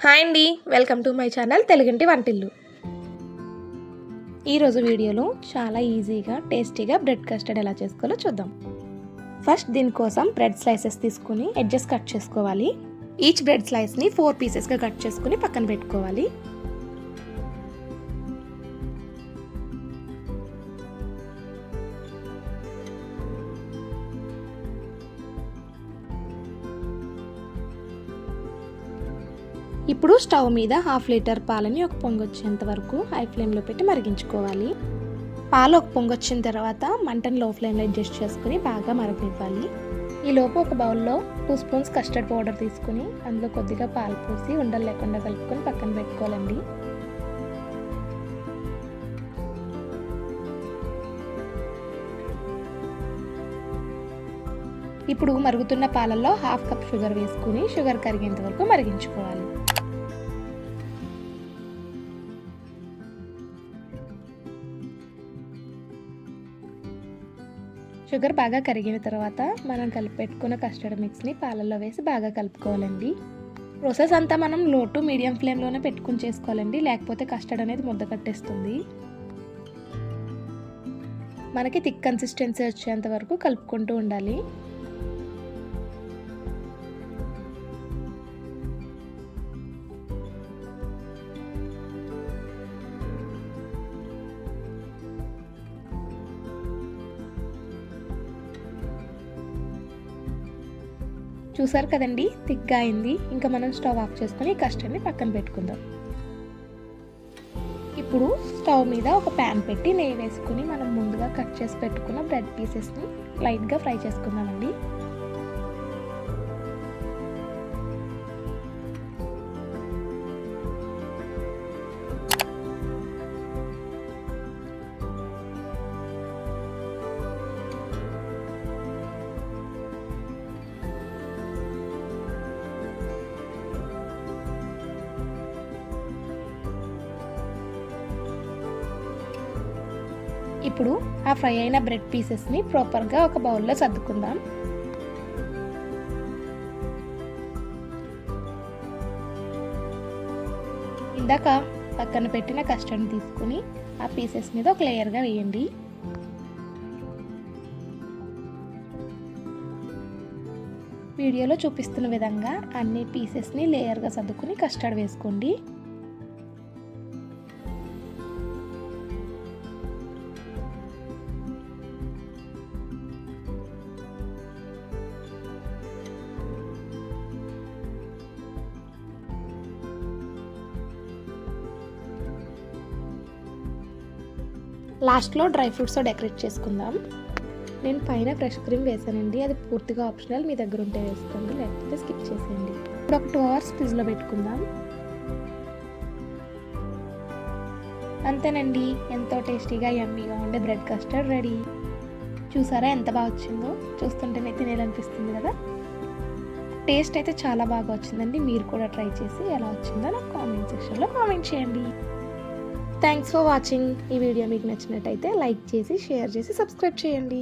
Hi అండి, welcome to my channel తెలుగింటి వంటిల్లు. ఈరోజు వీడియోలో చాలా ఈజీగా టేస్టీగా బ్రెడ్ కస్టర్డ్ ఎలా చేసుకోవాలో చూద్దాం. ఫస్ట్ దీనికోసం బ్రెడ్ స్లైసెస్ తీసుకుని ఎడ్జెస్ కట్ చేసుకోవాలి. ఈచ్ బ్రెడ్ స్లైస్ని 4 పీసెస్గా కట్ చేసుకుని పక్కన పెట్టుకోవాలి. ఇప్పుడు స్టవ్ మీద 1/2 లీటర్ పాలని ఒక పొంగొచ్చేంత వరకు హై ఫ్లేమ్లో పెట్టి మరిగించుకోవాలి. పాలు ఒక పొంగొచ్చిన తర్వాత మంటను లో ఫ్లేమ్లో అడ్జస్ట్ చేసుకుని బాగా మరగనివ్వాలి. ఈలోపు ఒక బౌల్లో 2 స్పూన్స్ కస్టర్డ్ పౌడర్ తీసుకుని అందులో కొద్దిగా పాలు పోసి ఉండలు లేకుండా కలుపుకొని పక్కన పెట్టుకోవాలండి. ఇప్పుడు మరుగుతున్న పాలల్లో 1/2 కప్ షుగర్ వేసుకుని షుగర్ కరిగేంత వరకు మరిగించుకోవాలి. షుగర్ బాగా కరిగిన తర్వాత మనం కలిపి పెట్టుకున్న కస్టర్డ్ మిక్స్ని పాలల్లో వేసి బాగా కలుపుకోవాలండి. ప్రాసెస్ అంతా మనం లో టు మీడియం ఫ్లేమ్లోనే పెట్టుకుని చేసుకోవాలండి, లేకపోతే కస్టర్డ్ అనేది ముద్ద కట్టేస్తుంది. మనకి థిక్ కన్సిస్టెన్సీ వచ్చేంత వరకు కలుపుకుంటూ ఉండాలి. చూసారు కదండి, థిక్గా అయింది. ఇంకా మనం స్టవ్ ఆఫ్ చేసుకుని కస్టర్డ్ని పక్కన పెట్టుకుందాం. ఇప్పుడు స్టవ్ మీద ఒక ప్యాన్ పెట్టి నెయ్యి వేసుకుని మనం ముందుగా కట్ చేసి పెట్టుకున్న బ్రెడ్ పీసెస్ని లైట్గా ఫ్రై చేసుకుందామండి. ఇప్పుడు ఆ ఫ్రై అయిన బ్రెడ్ పీసెస్ని ప్రాపర్గా ఒక బౌల్లో సర్దుకుందాం. ఇందాక పక్కన పెట్టిన కస్టర్డ్ని తీసుకుని ఆ పీసెస్ మీద ఒక లేయర్గా వేయండి. వీడియోలో చూపిస్తున్న విధంగా అన్ని పీసెస్ని లేయర్గా సర్దుకుని కస్టర్డ్ వేసుకోండి. లాస్ట్లో డ్రై ఫ్రూట్స్తో డెకరేట్ చేసుకుందాం. నేను పైన ఫ్రెష్ క్రీమ్ వేసానండి, అది పూర్తిగా ఆప్షనల్, మీ దగ్గర ఉంటే వేసుకోండి, లేకపోతే స్కిప్ చేసేయండి. ఇప్పుడు ఒక 2 అవర్స్ ఫ్రిడ్జ్లో పెట్టుకుందాం. అంతేనండి, ఎంతో టేస్టీగా యమ్మీగా ఉండే బ్రెడ్ కస్టర్డ్ రెడీ. చూసారా ఎంత బాగా వచ్చిందో? చూస్తుంటేనే తినేయాలనిపిస్తుంది కదా. టేస్ట్ అయితే చాలా బాగా వచ్చిందండి. మీరు కూడా ట్రై చేసి ఎలా వచ్చిందో నాకు కామెంట్ సెక్షన్లో కామెంట్ చేయండి. Thanks for watching. ఈ వీడియో మీకు నచ్చినట్టయితే లైక్ చేసి, షేర్ చేసి, సబ్స్క్రైబ్ చేయండి.